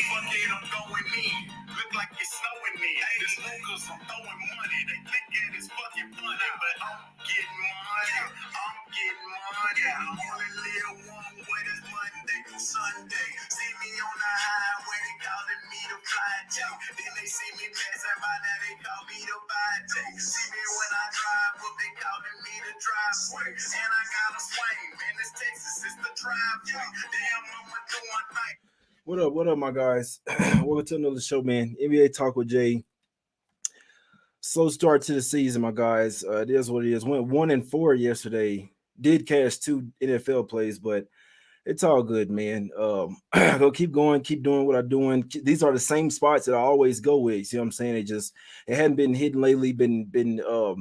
fuck it, I'm going me. Look like it's snowing me. This room cause I'm throwing money. They think that it's fucking funny, but I'm getting money. I'm getting money. I only live one way, that's Monday through Sunday. See me on the highway, they calling me the fly J. Then they see me passing by, now they call me the J. See me when I drive up, they calling me the driveway. And I got a swing, man, this Texas is the driveway. Damn, I'ma do my thing. What up, my guys? Welcome to another show, man. NBA Talk with Jay. Slow start to the season, my guys. It is what it is. Went 1-4 yesterday. Did cash 2 NFL plays, but it's all good, man. Go keep going, keep doing what I'm doing. These are the same spots that I always go with. See what I'm saying? It hadn't been hitting lately. Been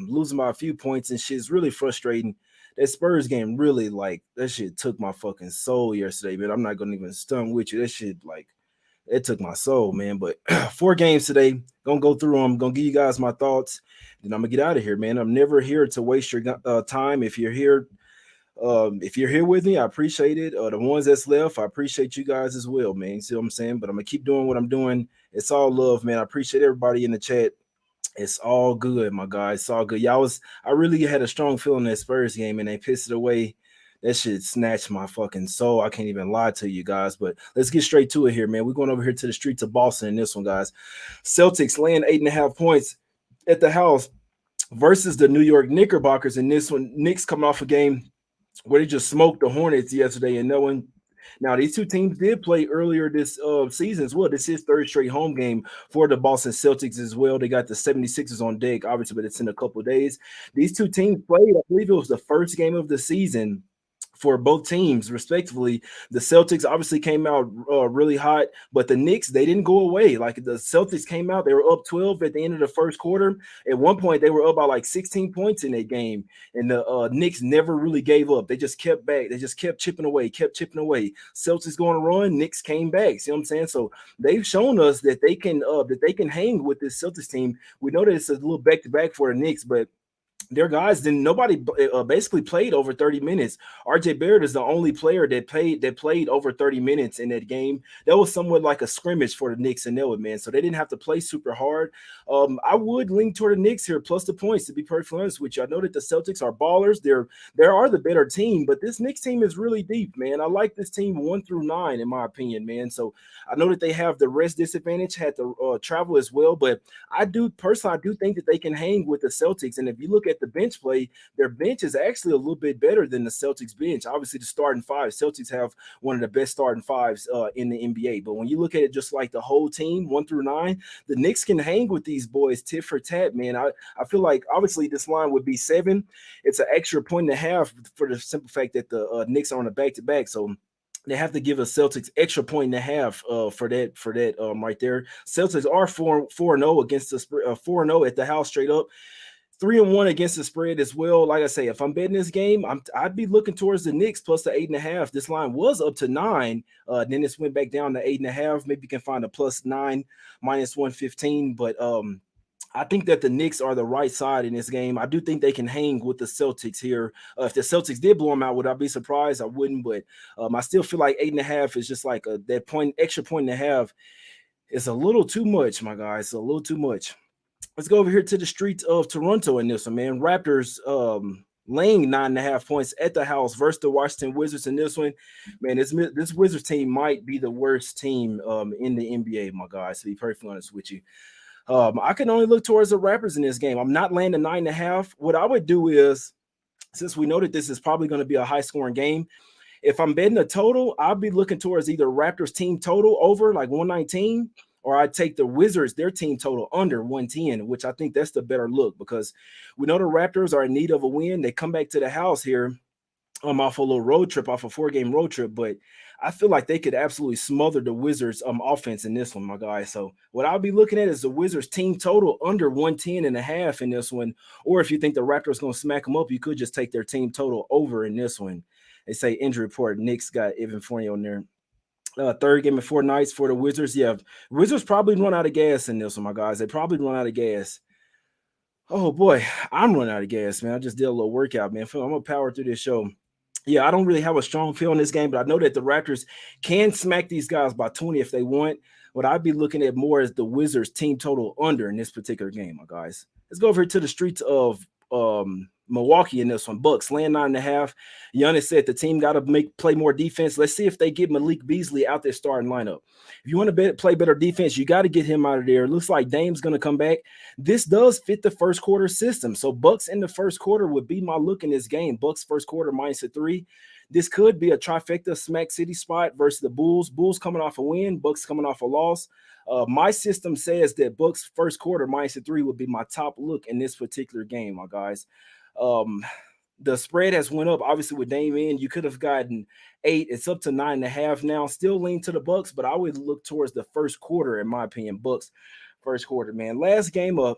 losing by a few points and shit. It's really frustrating. That Spurs game really, like, that shit took my fucking soul yesterday, man. I'm not gonna even stun with you. That shit, like, it took my soul, man. But 4 games today. Gonna go through them. Gonna give you guys my thoughts. Then I'm gonna get out of here, man. I'm never here to waste your time. If you're here with me, I appreciate it. The ones that's left, I appreciate you guys as well, man. You see what I'm saying? But I'm gonna keep doing what I'm doing. It's all love, man. I appreciate everybody in the chat. It's all good, my guys. It's all good. I really had a strong feeling that Spurs game and they pissed it away. That shit snatched my fucking soul. I can't even lie to you guys. But let's get straight to it here, man. We're going over here to the streets of Boston in this one, guys. Celtics laying 8.5 points at the house versus the New York Knickerbockers in this one. Knicks coming off a game where they just smoked the Hornets yesterday, and no one. Now, these two teams did play earlier this season as well. This is third straight home game for the Boston Celtics as well. They got the 76ers on deck, obviously, but it's in a couple of days. These two teams played, I believe it was the first game of the season for both teams, respectively. The Celtics obviously came out really hot, but the Knicks, they didn't go away. Like, the Celtics came out, they were up 12 at the end of the first quarter. At one point, they were up by like 16 points in that game, and the Knicks never really gave up. They just kept back. They just kept chipping away. Celtics going to run, Knicks came back. See what I'm saying? So they've shown us that they can hang with this Celtics team. We know that it's a little back-to-back for the Knicks, but their guys didn't. Nobody basically played over 30 minutes. RJ Barrett is the only player that played over 30 minutes in that game. That was somewhat like a scrimmage for the Knicks and Noah, man. So they didn't have to play super hard. I would lean toward the Knicks here, plus the points. To be perfectly honest with you, I know that the Celtics are ballers. They are the better team, but this Knicks team is really deep, man. I like this team 1-9 in my opinion, man. So I know that they have the rest disadvantage, had to travel as well, but I do think that they can hang with the Celtics. And if you look at the bench play, their bench is actually a little bit better than the Celtics bench. Obviously, the starting five, Celtics have one of the best starting fives in the NBA. But when you look at it just like the whole team, 1-9, the Knicks can hang with these boys tit for tat, man. I feel like obviously this line would be 7. It's an extra point and a half for the simple fact that the Knicks are on a back-to-back. So they have to give a Celtics extra point and a half for that right there. Celtics are 4-0 against the 4-0 at the house straight up. 3-1 against the spread as well. Like I say, if I'm betting this game, I'd be looking towards the Knicks plus the 8.5. This line was up to 9. Then this went back down to 8.5. Maybe you can find a plus 9 minus 115. But I think that the Knicks are the right side in this game. I do think they can hang with the Celtics here. If the Celtics did blow them out, would I be surprised? I wouldn't, but I still feel like 8.5 is just like that extra point and a half is a little too much, my guys. A little too much. Let's go over here to the streets of Toronto in this one, man. Raptors laying 9.5 points at the house versus the Washington Wizards in this one. Man, this Wizards team might be the worst team in the NBA, my guys, to be perfectly honest with you. I can only look towards the Raptors in this game. I'm not laying the 9.5. What I would do is, since we know that this is probably going to be a high-scoring game, if I'm betting a total, I'll be looking towards either Raptors team total over like 119, or I'd take the Wizards, their team total under 110, which I think that's the better look because we know the Raptors are in need of a win. They come back to the house here off a little road trip, off a 4-game road trip, but I feel like they could absolutely smother the Wizards offense in this one, my guy. So what I'll be looking at is the Wizards team total under 110.5 in this one. Or if you think the Raptors going to smack them up, you could just take their team total over in this one. They say injury report. Knicks got Evan Fournier on there. Third game in 4 nights for the Wizards. Yeah, Wizards probably run out of gas in this one, my guys. They probably run out of gas. Oh, boy, I'm running out of gas, man. I just did a little workout, man. I'm going to power through this show. Yeah, I don't really have a strong feel in this game, but I know that the Raptors can smack these guys by 20 if they want. What I'd be looking at more is the Wizards team total under in this particular game, my guys. Let's go over to the streets of Milwaukee in this one. Bucks laying 9.5. Giannis said the team got to play more defense. Let's see if they get Malik Beasley out there starting lineup. If you want to play better defense, you got to get him out of there. It looks like Dame's going to come back. This does fit the first quarter system. So Bucks in the first quarter would be my look in this game. Bucks first quarter -3. This could be a trifecta smack city spot versus the Bulls. Bulls coming off a win, Bucks coming off a loss. My system says that Bucks first quarter -3 would be my top look in this particular game, my guys. The spread has went up, obviously, with Dame in. You could have gotten 8. It's up to 9.5 now. Still lean to the Bucks, but I would look towards the first quarter, in my opinion. Bucks first quarter, man. Last game up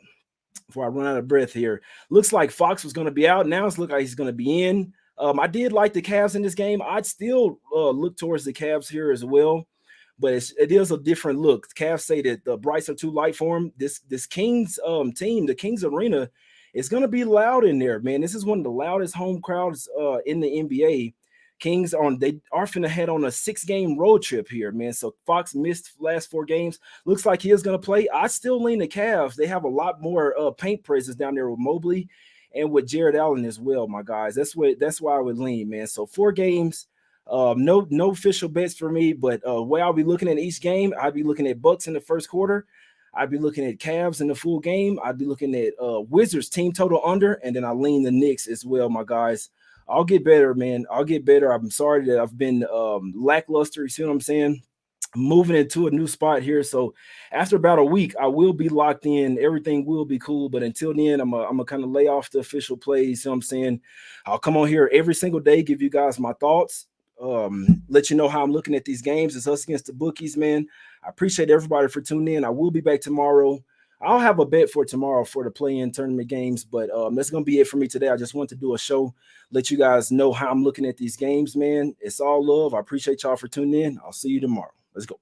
before I run out of breath here. Looks like Fox was going to be out. Now it's looking like he's going to be in. I did like the Cavs in this game. I'd still look towards the Cavs here as well, but it is a different look. The Cavs say that the brights are too light for them. This Kings team, the Kings Arena, is going to be loud in there, man. This is one of the loudest home crowds in the NBA. Kings they are finna head on a 6-game road trip here, man. So Fox missed last 4 games. Looks like he is going to play. I still lean the Cavs. They have a lot more paint presence down there with Mobley and with Jared Allen as well, my guys. That's why I would lean, man. So 4 games, no official bets for me, but way I'll be looking at each game, I'd be looking at Bucks in the first quarter. I'd be looking at Cavs in the full game. I'd be looking at Wizards team total under, and then I lean the Knicks as well, my guys. I'll get better, man. I'll get better. I'm sorry that I've been lackluster. You see what I'm saying? Moving into a new spot here. So after about a week, I will be locked in. Everything will be cool. But until then, I'm going to kind of lay off the official plays. You see what I'm saying? I'll come on here every single day, give you guys my thoughts, let you know how I'm looking at these games. It's Us Against the Bookies, man. I appreciate everybody for tuning in. I will be back tomorrow. I'll have a bet for tomorrow for the play-in tournament games, but that's going to be it for me today. I just want to do a show, let you guys know how I'm looking at these games, man. It's all love. I appreciate y'all for tuning in. I'll see you tomorrow. Let's go.